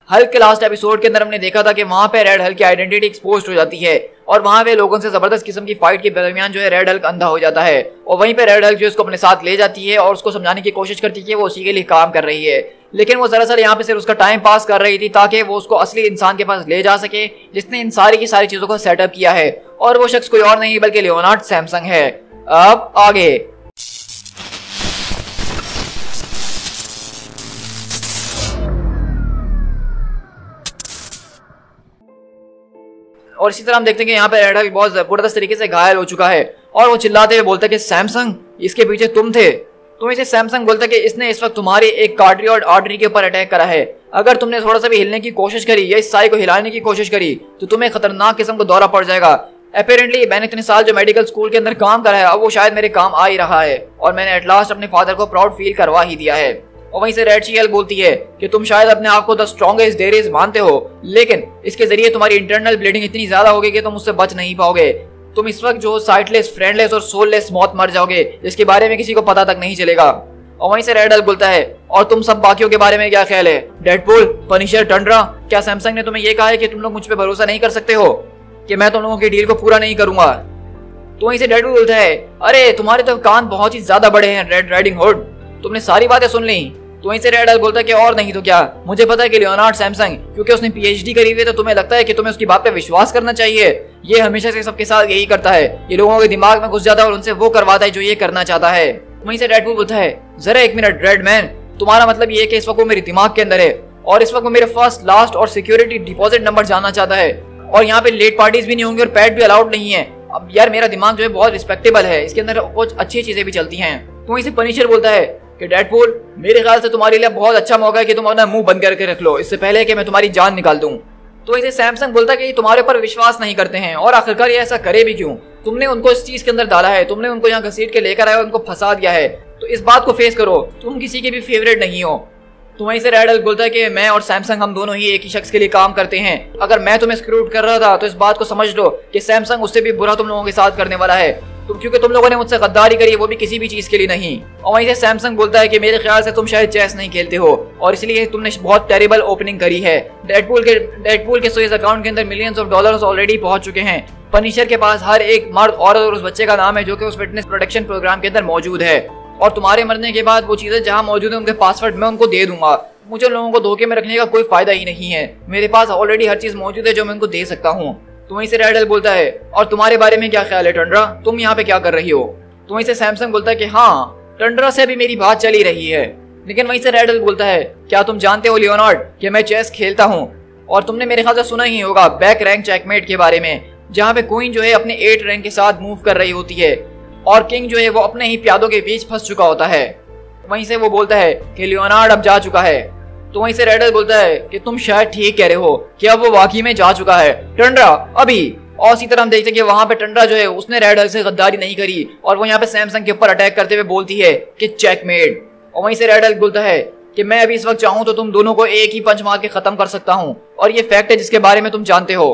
Hulk के last episode के अंदर हमने देखा था कि वहां पे रेड हल्क की आइडेंटिटी एक्सपोज हो जाती है और वहां पे लोगों से जबरदस्त किस्म की फाइट के दरमियान जो है रेड हल्क अंधा हो जाता है और वहीं पे रेड हल्क जो है उसको अपने साथ ले जाती है और उसको समझाने की कोशिश करती है कि वो उसी के लिए काम कर रही है, लेकिन वो दरअसल यहाँ पे सिर्फ उसका टाइम पास कर रही थी ताकि वो उसको असली इंसान के पास ले जा सके जिसने इन सारी की सारी चीजों को सेटअप किया है, और वो शख्स कोई और नहीं बल्कि लियोनार्ड सैमसंग है। अब आगे और इसी तरह हम देखते हैं कि यहाँ पे रेड हल्क बहुत जबरदस्त तरीके से घायल हो चुका है और वो चिल्लाते हुए बोलता है कि सैमसंग इसके पीछे तुम थे। तुम इसे सैमसंग बोलता है कि इसने इस वक्त तुम्हारी एक कार्डियोड आर्टरी के ऊपर अटैक करा है। अगर तुमने थोड़ा सा भी हिलने की कोशिश करी या इस साई को हिलाने की कोशिश करी तो तुम्हें खतरनाक किस्म का दौरा पड़ जाएगा। अपेरेंटली मैंने इतने साल जो मेडिकल स्कूल के अंदर काम करा है अब वो शायद मेरे काम आ ही रहा है और मैंने एट लास्ट अपने फादर को प्राउड फील करवा ही दिया है। और वहीं से रेड शी-हल्क बोलती है कि तुम शायद अपने आप को द स्ट्रॉन्गेस्ट देयर इज मानते हो, लेकिन इसके जरिए तुम्हारी इंटरनल ब्लीडिंग इतनी ज्यादा होगी कि तुम उससे बच नहीं पाओगे। तुम इस वक्त जो साइटलेस, फ्रेंडलेस और सोललेस मौत मर जाओगे जिसके बारे में किसी को पता तक नहीं चलेगा। और वहीं से रेड हल्क बोलता है और तुम सब बाकियों के बारे में क्या ख्याल है? डेडपूल, पनिशर, टंड्रा, क्या सैमसंग ने तुम्हें यह कहा है कि तुम लोग मुझ पर भरोसा नहीं कर सकते हो कि मैं तुम लोगों की डील को पूरा नहीं करूंगा? तो वहीं से डेडपूल बोलता है अरे तुम्हारे तो कान बहुत ही ज्यादा बड़े हैं रेड राइडिंग हुड, तुमने सारी बातें सुन ली। तो वहीं से रेड हल्क बोलता है कि और नहीं तो क्या, मुझे पता है कि लियोनार्ड सैमसंग क्योंकि उसने पीएचडी करी हुई है तो तुम्हें लगता है कि तुम्हें उसकी बात पे विश्वास करना चाहिए। ये हमेशा से सबके साथ यही करता है, ये लोगों के दिमाग में घुस जाता है और उनसे वो करवाता है जो ये करना चाहता है। वहीं से डेडपूल बोलता है जरा एक मिनट रेड मैन, तुम्हारा मतलब ये है कि इस वक्त वो मेरे दिमाग के अंदर है और इस वक्त वो मेरे फर्स्ट, लास्ट और सिक्योरिटी डिपॉजिट नंबर जानना चाहता है और यहाँ पे लेट पार्टीज भी नहीं होंगी और पैड भी अलाउड नहीं है। अब यार मेरा दिमाग जो है बहुत रिस्पेक्टेबल है, इसके अंदर कुछ अच्छी चीजें भी चलती हैं। तो वहीं से पनिशर बोलता है कि डेडपूल मेरे ख्याल से तुम्हारे लिए बहुत अच्छा मौका है कि तुम अपना मुंह बंद करके रख लो इससे पहले कि मैं तुम्हारी जान निकाल दूं। तो इसे सैमसंग बोलता है कि तुम्हारे ऊपर विश्वास नहीं करते हैं और आखिरकार ये ऐसा करे भी क्यों? तुमने उनको इस चीज के अंदर डाला है, तुमने उनको यहाँ घसीट के लेकर आए और उनको फंसा दिया है, तो इस बात को फेस करो, तुम किसी के भी फेवरेट नहीं हो। तो वहीं से रेड हल्क बोलता है कि मैं और सैमसंग हम दोनों ही एक ही शख्स के लिए काम करते हैं। अगर मैं तुम्हें स्क्रूट कर रहा था तो इस बात को समझ लो कि सैमसंग उससे भी बुरा तुम लोगों के साथ करने वाला है, क्योंकि तुम लोगों ने मुझसे गद्दारी करी, वो भी किसी भी चीज के लिए नहीं। और वहीं से सैमसंग बोलता है कि मेरे ख्याल से तुम शायद चेस नहीं खेलते हो और इसलिए तुमने बहुत टेरिबल ओपनिंग करी है। डेडपूल के स्विस अकाउंट के अंदर मिलियंस ऑफ डॉलर्स ऑलरेडी पहुंच चुके हैं। पनिशर के पास हर एक मर्द, औरत और उस बच्चे का नाम है जो कि उस फिटनेस प्रोटेक्शन प्रोग्राम के अंदर मौजूद है और तुम्हारे मरने के बाद वो चीजें जहां मौजूद है उनके पासवर्ड मैं उनको दे दूंगा। मुझे लोगों को धोखे में रखने का कोई फायदा ही नहीं है, मेरे पास ऑलरेडी हर चीज मौजूद है जो मैं उनको दे सकता हूँ। तो वहीं से रेड हल्क बोलता है और तुम्हारे बारे में क्या ख्याल है टंड्रा, तुम यहाँ पे क्या कर रही हो? तो वहीं से सैमसंग बोलता है कि हाँ टंड्रा से भी मेरी बात चली रही है। लेकिन वहीं से रेड हल्क बोलता है क्या तुम जानते हो लियोनार्ड कि मैं चेस खेलता हूँ और तुमने मेरे ख्याल से सुना ही होगा बैक रैंक चेकमेट के बारे में, जहाँ पे क्वीन जो है अपने 8 रैंक के साथ मूव कर रही होती है और किंग जो है वो अपने ही प्यादों के बीच फंस चुका होता है। वहीं से वो बोलता है कि लियोनार्ड अब जा चुका है। तो वहीं से रेड हल्क बोलता है कि तुम शायद ठीक कह रहे हो कि अब वो वाकई में जा चुका है टंड्रा अभी। और इसी तरह हम देखते हैं कि वहां पे टंड्रा जो है उसने रेड हल्क से गद्दारी नहीं करी और वो यहाँ पे सैमसंग के ऊपर अटैक करते हुए बोलती है कि चेकमेट। और वहीं से रेड हल्क बोलता है कि मैं अभी इस वक्त चाहूं तो तुम दोनों को एक ही पंच मार के खत्म कर सकता हूं और ये फैक्ट है जिसके बारे में तुम जानते हो।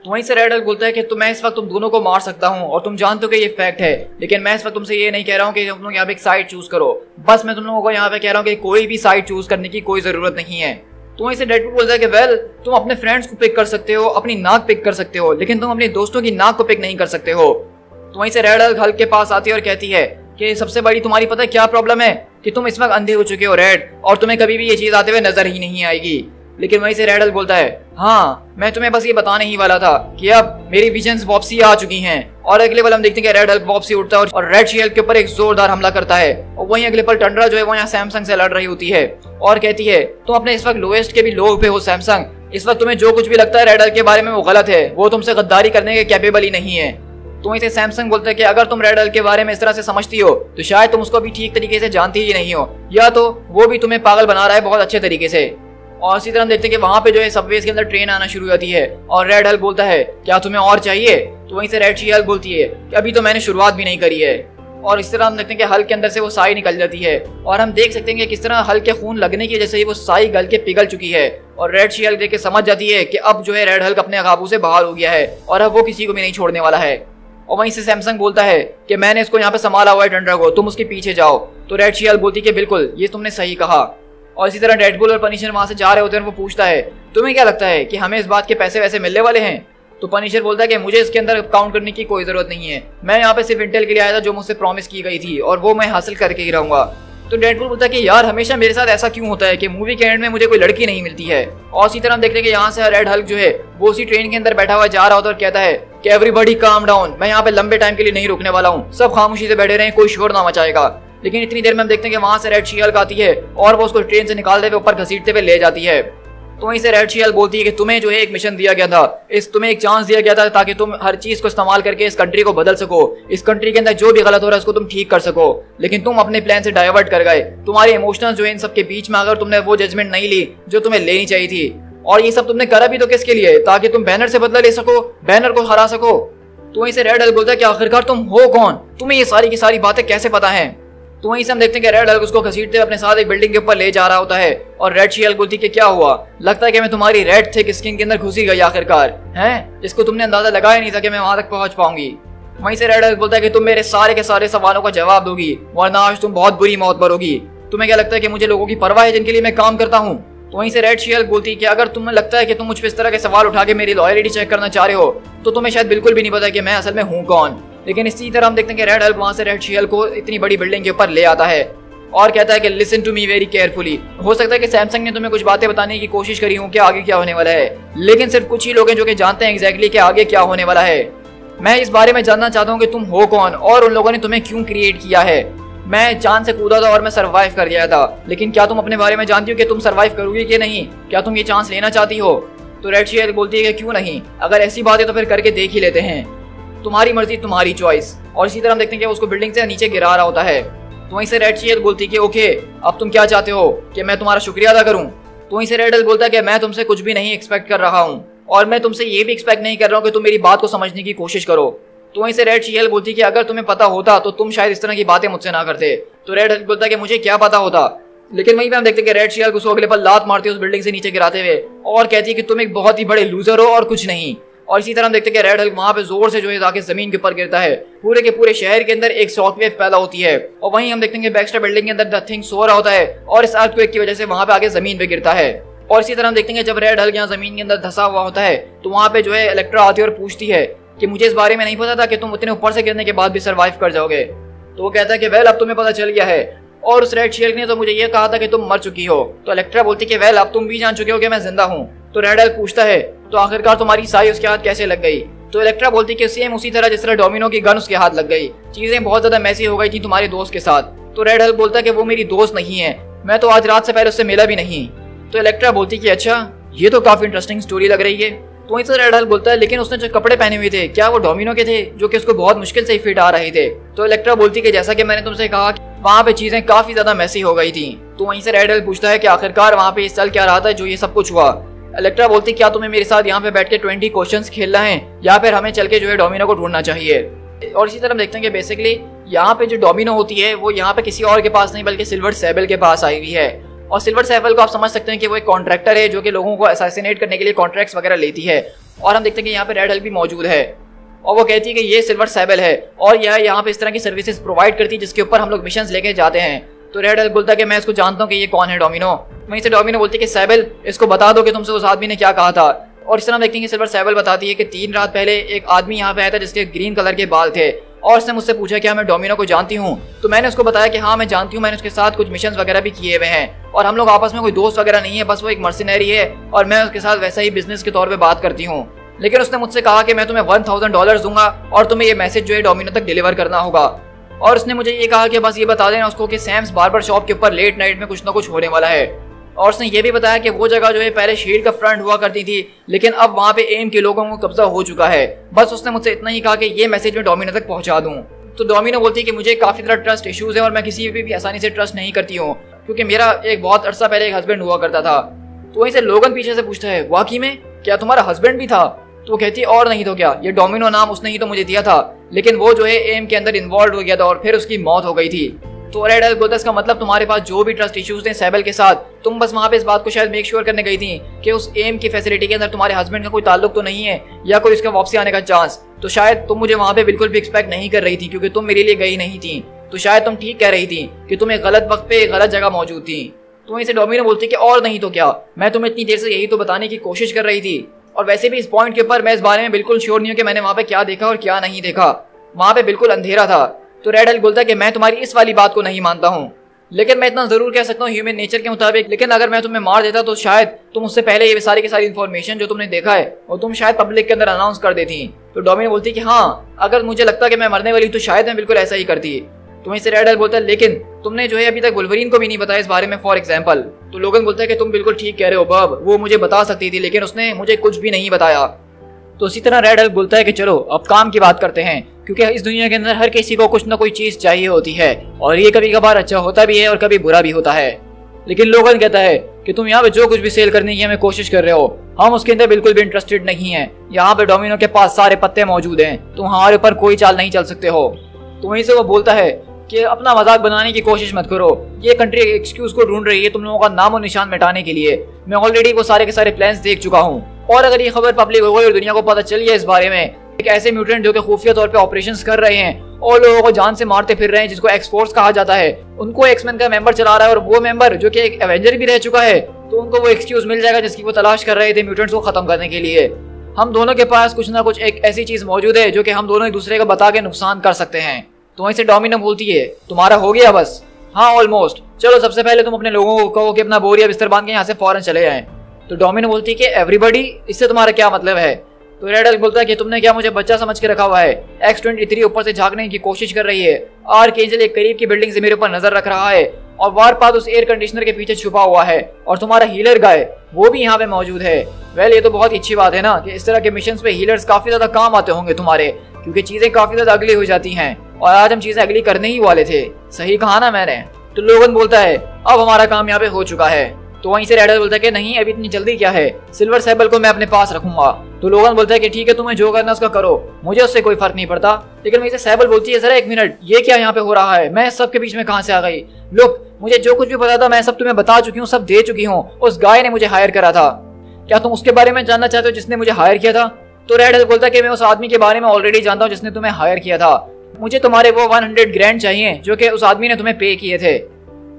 तो वहीं से रेड हल्क बोलता है कि मैं इस वक्त तुम दोनों को मार सकता हूं और तुम जानते हो कि ये फैक्ट है, लेकिन मैं इस वक्त तुमसे ये नहीं कह रहा हूं कि तुम लोग यहाँ पे एक साइड चूज करो, बस मैं तुम लोगों को यहाँ पे कह रहा हूँ कि कोई भी साइड चूज करने की कोई जरूरत नहीं है। तो वहीं से डेडपूल बोलता है कि वेल तुम अपने फ्रेंड्स को पिक कर सकते हो, अपनी नाक पिक कर सकते हो, लेकिन तुम अपने दोस्तों की नाक को पिक नहीं कर सकते हो। तो वहीं से रेड हल्क के पास आती है और कहती है कि सबसे बड़ी तुम्हारी पता है क्या प्रॉब्लम है कि तुम इस वक्त अंधे हो चुके हो रेड, और तुम्हें कभी भी ये चीज आते हुए नजर ही नहीं आएगी। लेकिन वहीं से रेड हल्क बोलता है हाँ मैं तुम्हें बस ये बताने ही वाला था कि अब मेरी विजन्स वापसी आ चुकी हैं। और अगले पल हम देखते हैं कि रेड हल्क वापसी उठता है और रेड शी-हल्क के ऊपर एक जोरदार हमला करता है। और वहीं अगले पल टंड्रा जो है वो यहाँ सैमसंग से लड़ रही होती है और कहती है तुम अपने इस वक्त लोएस्ट के भी लो पे हो सैमसंग, इस वक्त तुम्हें जो कुछ भी लगता है रेड हल्क के बारे में वो गलत है, वो तुमसे गद्दारी करने के कैपेबल ही नहीं है। तो वहीं से सैमसंग बोलता है कि अगर तुम रेड हल्क के बारे में इस तरह से समझती हो तो शायद तुम उसको भी ठीक तरीके से जानती ही नहीं हो, या तो वो भी तुम्हें पागल बना रहा है बहुत अच्छे तरीके से। और इसी तरह हम देखते हैं कि वहां पे जो है सबवेज के अंदर ट्रेन आना शुरू हो जाती है और रेड हल्क बोलता है क्या तुम्हें और चाहिए? तो वहीं से रेड शी-हल्क बोलती है कि अभी तो मैंने शुरुआत भी नहीं करी है। और इस तरह हम देखते हैं कि हल्क के अंदर से वो साई निकल जाती है और हम देख सकते हैं कि किस तरह हल्क के खून लगने की वजह से ही वो साई गल के पिघल चुकी है और रेड शी-हल्क देख के समझ जाती है कि अब जो है रेड हल्क अपने काबू से बाहर हो गया है और अब वो किसी को भी नहीं छोड़ने वाला है। और वहीं से सैमसंग बोलता है कि मैंने इसको यहाँ पे संभाला हुआ है टंड्रा को, तुम उसके पीछे जाओ। तो रेड शी-हल्क बोलती है कि बिल्कुल ये तुमने सही कहा। और इसी तरह डेडपूल और पनिशर वहां से जा रहे होते हैं और वो पूछता है तुम्हें क्या लगता है कि हमें इस बात के पैसे वैसे मिलने वाले हैं? तो पनिशर बोलता है कि मुझे इसके अंदर काउंट करने की कोई जरूरत नहीं है, मैं यहाँ पे सिर्फ इंटेल के लिए आया था जो मुझसे प्रॉमिस की गई थी और वो मैं हासिल करके ही रहूंगा। तो डेडपूल बोलता है कि यार हमेशा मेरे साथ ऐसा क्यों होता है कि मूवी के एंड में मुझे कोई लड़की नहीं मिलती है। और इसी तरह हम देखते हैं कि यहाँ से रेड हल्क जो है वो उसी ट्रेन के अंदर बैठा हुआ जा रहा होता है और कहता है कि एवरीबॉडी काम डाउन, मैं यहाँ पे लंबे टाइम के लिए नहीं रुकने वाला हूँ, सब खामोशी से बैठे रहे, कोई शोर ना मचाएगा। लेकिन इतनी देर में हम देखते हैं कि वहां से रेड शी-हल्क आती है और वो उसको ट्रेन से निकालते हुए ऊपर घसीटते हुए ले जाती है। तो वहीं से रेड शी-हल्क बोलती है कि तुम्हें जो है एक मिशन दिया गया था, तुम्हें एक चांस दिया गया था ताकि तुम हर चीज को इस्तेमाल करके इस कंट्री को बदल सको, इस कंट्री के अंदर जो भी गलत हो रहा है उसको तुम ठीक कर सको, लेकिन तुम अपने प्लान से डाइवर्ट कर गए। तुम्हारे इमोशनल जो है इन सबके बीच में अगर तुमने वो जजमेंट नहीं ली जो तुम्हें लेनी चाहिए थी, और ये सब तुमने करा भी तो किसके लिए? ताकि तुम बैनर से बदला ले सको, बैनर को हरा सको। तो वहीं से रेड हल्क बोलता है कि आखिरकार तुम हो कौन, तुम्हें ये सारी की सारी बातें कैसे पता है? तो वहीं से हम देखते हैं कि रेड हल्क उसको घसीटते अपने साथ एक बिल्डिंग के ऊपर ले जा रहा होता है और रेड शी-हल्क बोलती है कि क्या हुआ, लगता है कि मैं तुम्हारी रेड थिक स्किन के अंदर घुसी गई आखिरकार, हैं जिसको तुमने अंदाजा लगाया नहीं था कि मैं वहां तक पहुंच पाऊंगी। वहीं से रेड हल्क बोलता है कि तुम मेरे सारे के सारे सवालों का जवाब दोगी वरना आज तुम बहुत बुरी मौत मरोगी। तुम्हें क्या लगता है कि मुझे लोगों की परवाह है जिनके लिए मैं काम करता हूँ? तो वहीं से रेड शी-हल्क बोलती है कि अगर तुम्हें लगता है कि तुम मुझ पर इस तरह के सवाल उठा के मेरी लॉयल्टी चेक करना चाह रहे हो तो तुम्हें शायद बिल्कुल भी नहीं पता कि मैं असल में हूँ कौन। लेकिन इसी तरह हम देखते हैं कि रेड हल्क वहां से रेड शी-हल्क को इतनी बड़ी बिल्डिंग के ऊपर ले आता है और कहता है कि listen to me very carefully. हो सकता है कि सैमसंग ने तुम्हें कुछ बातें बताने की कोशिश करी हो कि आगे क्या होने वाला है, लेकिन सिर्फ कुछ ही लोग हैं जो कि जानते हैं एग्जैक्टली कि आगे क्या होने वाला है। मैं इस बारे में जानना चाहता हूँ कि तुम हो कौन और उन लोगों ने तुम्हें क्यों क्रिएट किया है। मैं चांद से कूदा था और मैं सरवाइव कर गया था, लेकिन क्या तुम अपने बारे में जानती हो कि तुम सरवाइव करोगी कि नहीं? क्या तुम ये चांस लेना चाहती हो? तो रेड शी-हल्क बोलती है कि क्यों नहीं, अगर ऐसी बात है तो फिर करके देख ही लेते हैं, तुम्हारी मर्जी तुम्हारी चॉइस। और इसी तरह हम देखते हैं कि उसको बिल्डिंग से नीचे गिरा रहा होता है। तो वहीं से रेड शी-हल्क बोलती है कि ओके अब तुम क्या चाहते हो कि मैं तुम्हारा शुक्रिया अदा करूं? तो वहीं से रेड हल्क बोलता है कि मैं तुमसे कुछ भी नहीं एक्सपेक्ट कर रहा हूं और मैं तुमसे ये भी एक्सपेक्ट नहीं कर रहा हूं कि तुम मेरी बात को समझने की कोशिश करो। तो वहीं से रेड शी-हल्क बोलती है कि अगर तुम्हें पता होता तो तुम शायद इस तरह की बातें मुझसे ना करते। तो रेड हल्क बोलता है कि मुझे क्या पता होता। लेकिन वहीं पे हम देखते हैं कि रेड शी-हल्क उसको अगले पल लात मारती है उस बिल्डिंग से नीचे गिराते हुए और कहती है कि तुम एक बहुत ही बड़े लूजर हो और कुछ नहीं। और इसी तरह हम देखते हैं कि रेड हल्क वहां पे जोर से जो है जाके जमीन के ऊपर गिरता है, पूरे के पूरे शहर के अंदर एक शॉकवेव पैदा होती है। और वहीं हम देखते हैं कि बैक्स्टर बिल्डिंग के अंदर द थिंग सो रहा होता है और इस अर्थक्वेक की वजह से वहां पे आगे जमीन पे गिरता है। और इसी तरह हम देखते हैं कि जब रेड हल्क यहाँ जमीन के अंदर धंसा हुआ होता है तो वहां पे जो है इलेक्ट्रा आती है और पूछती है कि मुझे इस बारे में नहीं पता था कि तुम उतने ऊपर से गिरने के बाद भी सर्वाइव कर जाओगे। तो वो कहता है कि वेल अब तुम्हें पता चल गया है और उस रेड शी-हल्क ने तो मुझे ये कहा था कि तुम मर चुकी हो। तो इलेक्ट्रा बोलती है कि वेल अब तुम भी जान चुके हो कि मैं जिंदा हूँ। तो रेड हल्क पूछता है तो आखिरकार तुम्हारी साई उसके हाथ कैसे लग गई? तो इलेक्ट्रा बोलती है कि सेम उसी तरह जिस तरह डोमिनो की गन उसके हाथ लग गई, चीजें बहुत ज्यादा मैसी हो गई थी तुम्हारे दोस्त के साथ। तो रेड हल्क बोलता है कि वो मेरी दोस्त नहीं है, मैं तो आज रात से पहले उससे मिला भी नहीं। तो इलेक्ट्रा बोलती है कि अच्छा ये तो काफी इंटरेस्टिंग स्टोरी लग रही है। तो वहीं से रेड हल्क बोलता है लेकिन उसने जो कपड़े पहने हुए थे क्या वो डोमिनो के थे जो कि उसको बहुत मुश्किल से फिट आ रहे थे? तो इलेक्ट्रा बोलती है कि जैसा कि मैंने तुमसे कहा वहाँ पे चीजें काफी ज्यादा मैसी हो गई थी। तो वहीं से रेड हल्क पूछता है कि आखिरकार वहाँ पे चल क्या रहा था जो ये सब कुछ हुआ? इलेक्ट्रा बोलती क्या तुम्हें मेरे साथ यहाँ पे बैठ के 20 क्वेश्चंस खेलना है या फिर हमें चल के जो है डोमिनो को ढूंढना चाहिए? और इसी तरह हम देखते हैं कि बेसिकली यहाँ पे जो डोमिनो होती है वो यहाँ पे किसी और के पास नहीं बल्कि सिल्वर सैबल के पास आई हुई है। और सिल्वर सैबल को आप समझ सकते हैं कि वो एक कॉन्ट्रैक्टर है जो कि लोगों को असैसिनेट करने के लिए कॉन्ट्रैक्ट्स वगैरह लेती है। और हम देखते हैं कि यहाँ पे रेड हल्क भी मौजूद है और वो कहती है कि ये सिल्वर सैबल है और यह यहाँ पे इस तरह की सर्विसेज प्रोवाइड करती है जिसके ऊपर हम लोग मिशंस लेके जाते हैं। तो रेड हल्क बोलता है कि मैं इसको जानता हूँ कि ये कौन है डोमिनो। वहीं से डोमिनो बोलती है कि सैबल इसको बता दो कि तुमसे उस आदमी ने क्या कहा था। और इस तरह देखते हैं कि सिल्वर सैबल बताती है कि 3 रात पहले एक आदमी यहाँ पे आया था जिसके ग्रीन कलर के बाल थे और उसने मुझसे पूछा कि मैं डोमिनो को जानती हूँ। तो मैंने उसको बताया कि हाँ मैं जानती हूँ, मैंने उसके साथ कुछ मिशंस वगैरह भी किए हुए हैं और हम लोग आपस में कोई दोस्त वगैरह नहीं है, बस वो एक मर्सिनरी है और मैं उसके साथ वैसा ही बिजनेस के तौर पर बात करती हूँ। लेकिन उसने मुझसे कहा कि मैं तुम्हें $1000 दूंगा और तुम्हें ये मैसेज जो है डोमिनो तक डिलीवर करना होगा। और उसने मुझे ये कहा कि बस ये बता देना उसको कि सैम्स बार्बर शॉप के ऊपर लेट नाइट में कुछ ना कुछ होने वाला है। और उसने ये भी बताया कि वो जगह जो है पहले शील्ड का फ्रंट हुआ करती थी लेकिन अब वहाँ पे एम के लोगों को कब्जा हो चुका है। बस उसने मुझसे इतना ही कहा कि ये मैसेज मैं डोमिनो तक पहुंचा दूं। तो डोमिनो बोलती है कि मुझे काफी तरह ट्रस्ट इश्यूज है और मैं किसी पे भी आसानी से ट्रस्ट नहीं करती हूँ क्योंकि मेरा एक बहुत अरसा पहले एक हस्बैंड हुआ करता था। तो वहीं से लोगन पीछे से पूछता है वाकई में क्या तुम्हारा हस्बैंड भी था? तो वो कहती है और नहीं तो क्या, ये डोमिनो नाम उसने ही तो मुझे दिया था लेकिन वो जो है एम के अंदर इन्वॉल्व हो गया था और फिर उसकी मौत हो गई थी। तो रेड हल्क बोलता है इसका मतलब तुम्हारे पास जो भी ट्रस्ट इश्यूज थे सैबल के साथ, तुम बस वहाँ पे इस बात को शायद मेक श्योर करने गई थी कि उस एम की फैसिलिटी के अंदर तुम्हारे हस्बैंड का कोई ताल्लुक तो नहीं है या कोई उसका वापसी आने का चांस। तो शायद तुम मुझे वहाँ पे बिल्कुल भी एक्सपेक्ट नहीं कर रही थी क्योंकि तुम मेरे लिए गई नहीं थी। तो शायद तुम ठीक कह रही थी कि तुम एक गलत वक्त पे एक गलत जगह मौजूद थी। तो वहीं से डोमिनो बोलती है कि और नहीं तो क्या, मैं तुम्हें इतनी देर से यही तो बताने की कोशिश कर रही थी, और वैसे भी इस पॉइंट के ऊपर मैं इस बारे में बिल्कुल श्योर नहीं हूँ कि मैंने वहाँ पे क्या देखा और क्या नहीं देखा, वहाँ पे बिल्कुल अंधेरा था। तो रेड हल्क बोलता है कि मैं तुम्हारी इस वाली बात को नहीं मानता हूँ, लेकिन मैं इतना जरूर कह सकता हूँ ह्यूमन नेचर के मुताबिक, लेकिन अगर मैं तुम्हें मार देता तो शायद तुम उससे पहले ये सारी की सारी इन्फॉर्मेशन जो तुमने देखा है और तुम शायद पब्लिक के अंदर अनाउंस कर देती। तो डोमिनो बोलती है कि हाँ, अगर मुझे लगता कि मैं मरने वाली तो शायद मैं बिल्कुल ऐसा ही करती। तो वहीं से रेड हल्क बोलता है लेकिन तुमने जो है अभी तक वुल्वरीन को भी नहीं बताया इस बारे में, फॉर एग्जाम्पल। तो लोगन बोलता है कि तुम बिल्कुल ठीक कह रहे हो बब, वो मुझे बता सकती थी लेकिन उसने मुझे कुछ भी नहीं बताया। तो इसी तरह रेड हल्क बोलता है कि चलो अब काम की बात करते हैं, क्योंकि इस दुनिया के अंदर हर किसी को कुछ ना कोई चीज चाहिए होती है, और ये कभी कभार अच्छा होता भी है और कभी बुरा भी होता है। लेकिन लोगन कहता है कि तुम यहाँ पे जो कुछ भी सेल करने की हमें कोशिश कर रहे हो, हम उसके अंदर बिल्कुल भी इंटरेस्टेड नहीं है। यहाँ पे डोमिनो के पास सारे पत्ते मौजूद हैं, तुम हमारे ऊपर कोई चाल नहीं चल सकते हो। तो वहीं से वो बोलता है कि अपना मजाक बनाने की कोशिश मत करो, ये कंट्री एक्सक्यूज को ढूंढ रही है तुम लोगों का नाम और निशान मिटाने के लिए। मैं ऑलरेडी वो सारे के सारे प्लान्स देख चुका हूँ, और अगर ये खबर पब्लिक हो गई और दुनिया को पता चली है इस बारे में, एक ऐसे म्यूटेंट जो कि खुफिया तौर पे ऑपरेशंस कर रहे हैं और लोगों को जान से मारते फिर रहे हैं, जिसको एक्स फोर्स कहा जाता है, उनको एक्समैन का मेंबर चला रहा है, और वो मेंबर जो कि एक एवेंजर भी रह चुका है, तो उनको वो एक्सक्यूज मिल जाएगा जिसकी वो तलाश कर रहे थे म्यूटेंट्स को खत्म करने के लिए। हम दोनों के पास कुछ ना कुछ एक ऐसी चीज मौजूद है जो कि हम दोनों एक दूसरे को बता के नुकसान कर सकते हैं। तो वहीं से डोमिनो बोलती है तुम्हारा हो गया बस? हाँ ऑलमोस्ट, चलो सबसे पहले तुम अपने लोगों को कहो कि अपना बोरिया बिस्तर बांध के यहाँ से फौरन चले जाएं। तो डोमिनो बोलती है कि एवरीबॉडी, इससे तुम्हारा क्या मतलब है? तो रेड हल्क बोलता है कि तुमने क्या मुझे बच्चा समझ के रखा हुआ है? X-23 ऊपर से झांकने की कोशिश कर रही है, आर्कएंजल एक करीब की बिल्डिंग से मेरे ऊपर नजर रख रहा है, और वारपाथ उस एयर कंडीशनर के पीछे छुपा हुआ है, और तुम्हारा हीलर गाय वो भी यहाँ पे मौजूद है। वेल ये तो बहुत ही अच्छी बात है ना कि इस तरह के मिशन पे हीलर्स काफी ज्यादा काम आते होंगे तुम्हारे, क्योंकि चीजें काफी ज्यादा अगली हो जाती हैं, और आज हम चीजें अगली करने ही वाले थे। सही कहा ना मैंने? तो लोगन बोलता है अब हमारा काम यहाँ पे हो चुका है। तो वहीं से रेड हल्क बोलता है कि नहीं अभी इतनी जल्दी क्या है, सिल्वर सैबल को मैं अपने पास रखूंगा। तो लोगन बोलता है कि ठीक है तुम्हें जो करना उसका करो, मुझे उससे कोई फर्क नहीं पड़ता। लेकिन वहीं से सैबल बोलती है जरा एक मिनट, ये क्या यहाँ पे हो रहा है? मैं सब के बीच में कहाँ से आ गई? लोग मुझे जो कुछ भी पता था मैं सब तुम्हें बता चुकी हूँ, सब दे चुकी हूँ। उस गाय ने मुझे हायर करा था, क्या तुम उसके बारे में जानना चाहते हो जिसने मुझे हायर किया था? तो रेड हल्क बोलता है कि मैं उस आदमी के बारे में ऑलरेडी जानता हूँ जिसने तुम्हें हायर किया था, मुझे तुम्हारे वो 100 ग्रैंड चाहिए जो कि उस आदमी ने तुम्हें पे किए थे।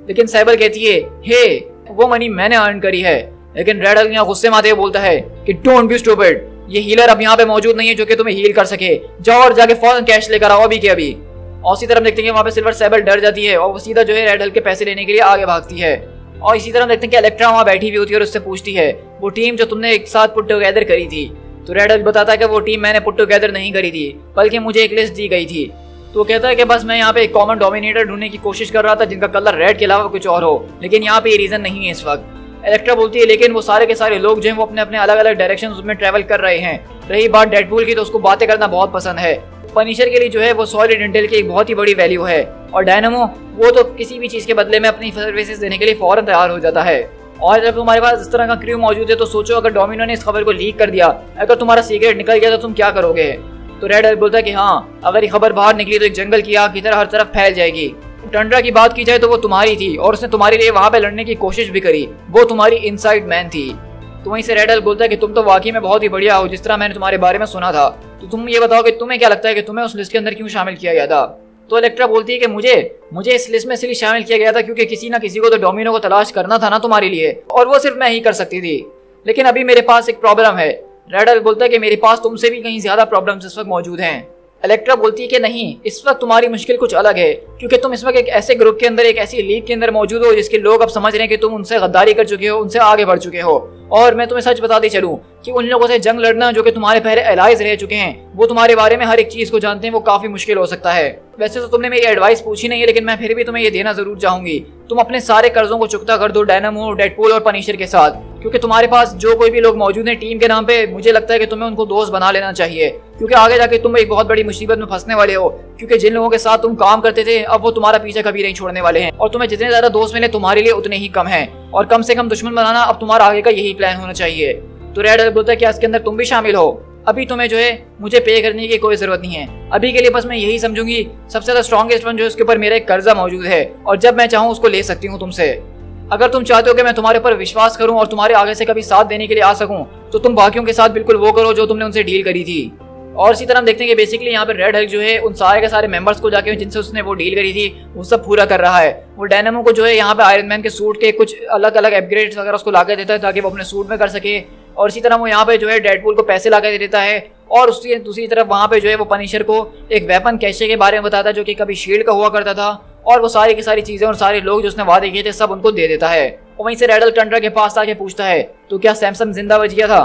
लेकिन सैबल कहती है हे वो मनी मैंने अर्न करी है। लेकिन रेड हल्क यहाँ गुस्से में आते हुए बोलता है कि डोंट बी स्टूपिड, ये हीलर अब यहाँ पे मौजूद नहीं है जो कि तुम्हें हील कर सके, जाओ और जाके फौरन कैश लेकर आओ अभी के अभी। और इसी तरह देखते हैं कि वहाँ पे सिल्वर सैबल डर जाती है और वो सीधा जो है रेड हल्क के पैसे लेने के लिए आगे भागती है। और इसी तरह देखते हैं कि इलेक्ट्रा वहाँ बैठी हुई होती है और उससे पूछती है वो टीम जो तुमने एक साथ पुट टुगेदर करी थी। तो रेड हल्क बताता है कि वो टीम मैंने पुट टुगेदर नहीं करी थी, बल्कि मुझे एक लिस्ट दी गई थी। तो कहता है कि बस मैं यहाँ पे एक कॉमन डोमिनेटर ढूंढने की कोशिश कर रहा था जिनका कलर रेड के अलावा कुछ और हो, लेकिन यहाँ पे ये रीजन नहीं है इस वक्त। इलेक्ट्रा बोलती है लेकिन वो सारे के सारे लोग जो हैं वो अपने अपने अलग अलग डायरेक्शंस में ट्रैवल कर रहे हैं। रही बात डेडपूल की तो उसको बातें करना बहुत पसंद है। पनिशर के लिए जो है वो सॉलिड इंटेल की एक बहुत ही बड़ी वैल्यू है, और डायनामो वो तो किसी भी चीज के बदले में अपनी सर्विसेज देने के लिए फौरन तैयार हो जाता है। और जब तुम्हारे पास इस तरह का क्रू मौजूद है तो सोचो अगर डोमिनो ने इस खबर को लीक कर दिया, अगर तुम्हारा सीक्रेट निकल गया तो तुम क्या करोगे? तो रेड हल्क बोलता है कि हाँ अगर ये खबर बाहर निकली तो एक जंगल की आग की तरह हर तरफ फैल जाएगी। टंड्रा की बात की जाए तो वो तुम्हारी थी और उसने तुम्हारे लिए वहां पे लड़ने की कोशिश भी करी, वो तुम्हारी इनसाइड मैन थी। तो वहीं से रेड हल्क बोलता है कि तुम तो वाकई में बहुत ही बढ़िया हो जिस तरह मैंने तुम्हारे बारे में सुना था। तो तुम ये बताओ कि तुम्हें क्या लगता है कि तुम्हें उस लिस्ट के अंदर क्यों शामिल किया गया था? तो इलेक्ट्रा बोलती है कि मुझे इस लिस्ट में इसलिए शामिल किया गया था क्योंकि किसी ना किसी को तो डोमिनो को तलाश करना था ना तुम्हारे लिए, और वो सिर्फ मैं ही कर सकती थी। लेकिन अभी मेरे पास एक प्रॉब्लम है। रेड हल्क बोलता है कि मेरे पास तुमसे भी कहीं ज्यादा प्रॉब्लम्स इस वक्त मौजूद हैं। इलेक्ट्रा बोलती है कि नहीं, इस वक्त तुम्हारी मुश्किल कुछ अलग है, क्योंकि तुम इस वक्त एक ऐसे ग्रुप के अंदर, एक ऐसी लीग के अंदर मौजूद हो जिसके लोग अब समझ रहे हैं कि तुम उनसे गद्दारी कर चुके हो, उनसे आगे बढ़ चुके हो। और मैं तुम्हें सच बताते चलूं कि उन लोगों से जंग लड़ना जो कि तुम्हारे पहले एलाइज रह चुके हैं, वो तुम्हारे बारे में हर एक चीज को जानते हैं, वो काफी मुश्किल हो सकता है। वैसे तो तुमने मेरी एडवाइस पूछी नहीं है, लेकिन मैं फिर भी तुम्हें ये देना जरूर चाहूंगी, तुम अपने सारे कर्जों को चुकता कर दो डायनामो, डेडपूल और पनिशर के साथ, क्योंकि तुम्हारे पास जो कोई भी लोग मौजूद हैं टीम के नाम पे, मुझे लगता है कि तुम्हें उनको दोस्त बना लेना चाहिए, क्योंकि आगे जाके तुम एक बहुत बड़ी मुसीबत में फंसने वाले हो। क्योंकि जिन लोगों के साथ तुम काम करते थे अब वो तुम्हारा पीछे कभी नहीं छोड़ने वाले हैं, और तुम्हें जितने ज्यादा दोस्त मिले तुम्हारे लिए उतने ही कम हैं, और कम से कम दुश्मन बनाना अब तुम्हारा आगे का यही प्लान होना चाहिए। तो रेड हल्क बोलता है कि इसके अंदर तुम भी शामिल हो। अभी तुम्हें जो है मुझे पे करने की कोई जरूरत नहीं है, अभी के लिए बस मैं यही समझूंगी सबसे ज्यादा स्ट्रॉन्गेस्ट वन जो है उसके ऊपर मेरा एक कर्जा मौजूद है, और जब मैं चाहूँ उसको ले सकती हूँ तुमसे। अगर तुम चाहते हो कि मैं तुम्हारे ऊपर विश्वास करूं और तुम्हारे आगे से कभी साथ देने के लिए आ सकूं, तो तुम बाकियों के साथ बिल्कुल वो करो जो तुमने उनसे डील करी थी। और इसी तरह हम देखते हैं कि बेसिकली यहाँ पे रेड हल्क जो है उन सारे के सारे मेंबर्स को जाके जिनसे उसने वो डील करी थी वो सब पूरा कर रहा है। वो डायनामो को जो है यहाँ पे आयरन मैन के सूट के कुछ अलग अलग अपग्रेड्स वगैरह उसको लाके देता है ताकि वो अपने सूट में कर सके। और इसी तरह वो यहाँ पे जो है डेडपूल को पैसे लाके दे देता है। और उसकी दूसरी तरफ वहाँ पे जो है वो पनिशर को एक वेपन कैशे के बारे में बताता है जो कि कभी शील्ड का हुआ करता था। और वो सारी की सारी चीजें और सारे लोग जो उसने वादे किए थे सब उनको दे देता है। और वहीं से रेड हल्क टंड्रा के पास आके पूछता है तो क्या सैमसंग जिंदा बच गया था?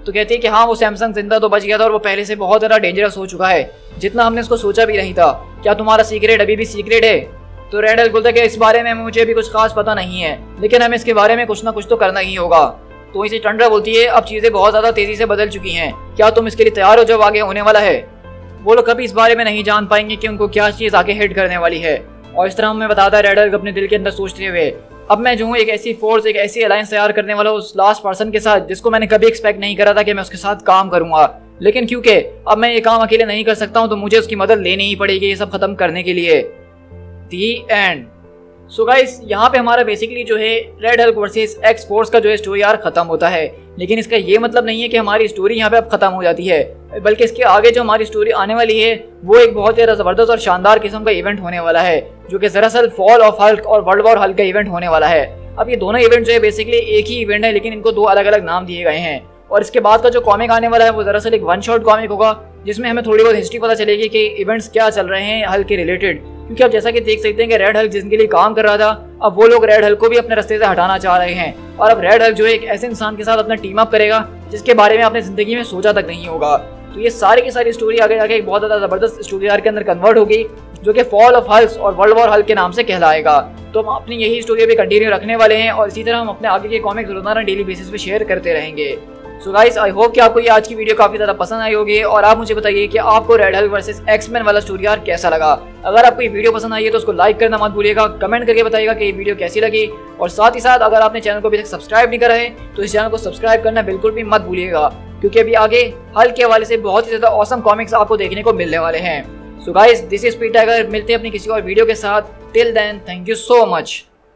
तो कहती है कि हाँ वो सैमसंग जिंदा तो बच गया था और वो पहले से बहुत ज़्यादा डेंजरस हो चुका है, जितना हमने उसको सोचा भी नहीं था। क्या तुम्हारा सीक्रेट अभी भी सीक्रेट है? तो रेड हल्क बोलता है कि इस बारे में मुझे भी कुछ खास पता नहीं है, लेकिन हमें इसके बारे में कुछ ना कुछ तो करना ही होगा। तो इसे टंड्रा बोलती है अब चीजें बहुत ज्यादा तेजी से बदल चुकी हैं, क्या तुम इसके लिए तैयार हो जब आगे होने वाला है? वो लोग कभी इस बारे में नहीं जान पाएंगे कि उनको क्या चीज आगे हिट करने वाली है। और इस तरह हमें बताता है रेड हल्क अपने दिल के अंदर सोचते हुए अब मैं जो हूँ एक ऐसी फोर्स एक ऐसी अलायंस तैयार करने वाला उस लास्ट पर्सन के साथ जिसको मैंने कभी एक्सपेक्ट नहीं करा था कि मैं उसके साथ काम करूंगा। लेकिन क्योंकि अब मैं ये काम अकेले नहीं कर सकता हूँ तो मुझे उसकी मदद लेनी ही पड़ेगी ये सब खत्म करने के लिए। दी एंड। सो गाइस यहाँ पे हमारा बेसिकली जो है red Hulk versus x force का जो है स्टोरी आर्क खत्म होता है। लेकिन इसका ये मतलब नहीं है कि हमारी स्टोरी यहाँ पे अब खत्म हो जाती है, बल्कि इसके आगे जो हमारी स्टोरी आने वाली है वो एक बहुत ज़्यादा ज़बरदस्त और शानदार किस्म का इवेंट होने वाला है जो कि दरअसल फॉल ऑफ हल्क और वर्ल्ड वॉर हल्क का इवेंट होने वाला है। अब ये दोनों इवेंट जो है बेसिकली एक ही इवेंट है लेकिन इनको दो अलग अलग नाम दिए गए हैं। और इसके बाद का जो कॉमिक आने वाला है वो दरअसल एक वन शॉट कॉमिक होगा जिसमें हमें थोड़ी बहुत हिस्ट्री पता चलेगी कि इवेंट्स क्या चल रहे हैं हल्क के रिलेटेड। क्योंकि आप जैसा कि देख सकते हैं कि रेड हल्क जिनके लिए काम कर रहा था अब वो लोग रेड हल्क को भी अपने रास्ते से हटाना चाह रहे हैं। और अब रेड हल्क जो है एक ऐसे इंसान के साथ अपना टीम अप करेगा जिसके बारे में आपने जिंदगी में सोचा तक नहीं होगा। तो ये सारी की सारी स्टोरी आगे जाके एक बहुत ज्यादा जबरदस्त स्टोरी आर्क के अंदर कन्वर्ट होगी जो कि फॉल ऑफ हल्क और वर्ल्ड वॉर हल्क के नाम से कहलाएगा। तो हम अपनी यही स्टोरी अभी कंटिन्यू रखने वाले हैं और इसी तरह हम अपने आगे के कॉमिक्स रोजाना डेली बेसिस पे शेयर करते रहेंगे। सो गाइस आई होप कि आपको ये आज की वीडियो काफी ज्यादा पसंद आई होगी और आप मुझे बताइए कि आपको रेड हल्क वर्सेस एक्स-मैन वाला स्टोरी आर्क कैसा लगा। अगर आपको ये वीडियो पसंद आई है तो उसको लाइक करना मत भूलिएगा, कमेंट करके बताइएगा कि ये वीडियो कैसी लगी। और साथ ही साथ अगर आपने चैनल को अभी तक सब्सक्राइब नहीं करा है तो इस चैनल को सब्सक्राइब करना बिल्कुल भी मत भूलिएगा क्योंकि अभी आगे हल्क के हवाले से बहुत ही ज्यादा ऑसम कॉमिक्स आपको देखने को मिलने वाले हैं। So guys this is Pete Tiger, मिलते हैं अपनी किसी और वीडियो के साथ। Till then thank you so much.